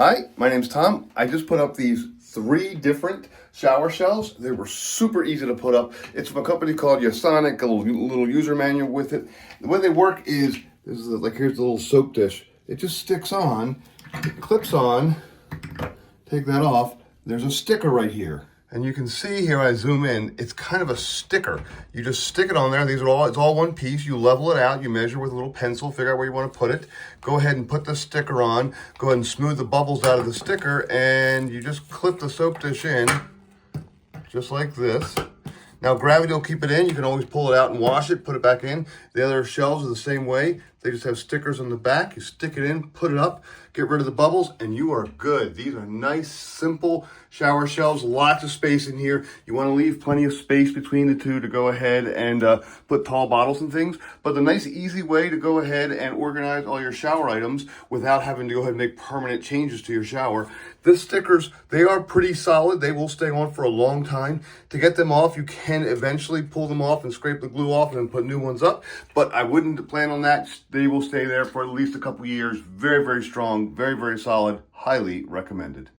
Hi, my name's Tom. I just put up these 3 different shower shelves. They were super easy to put up. It's from a company called YASONIC, a little user manual with it. The way they work is, here's the little soap dish. It just sticks on, it clips on, take that off. There's a sticker right here. And you can see here, I zoom in, it's kind of a sticker. You just stick it on there. It's all one piece. You level it out. You measure with a little pencil, figure out where you want to put it. Go ahead and put the sticker on. Go ahead and smooth the bubbles out of the sticker, and you just clip the soap dish in, just like this. Now, gravity will keep it in. You can always pull it out and wash it, put it back in. The other shelves are the same way. They just have stickers on the back. You stick it in, put it up, get rid of the bubbles, and you are good. These are nice, simple shower shelves. Lots of space in here. You want to leave plenty of space between the two to go ahead and put tall bottles and things. But the nice, easy way to go ahead and organize all your shower items without having to go ahead and make permanent changes to your shower. The stickers, they are pretty solid. They will stay on for a long time. To get them off, you can eventually pull them off and scrape the glue off and then put new ones up. But I wouldn't plan on that. They will stay there for at least a couple years. Very, very strong, very, very solid. Highly recommended.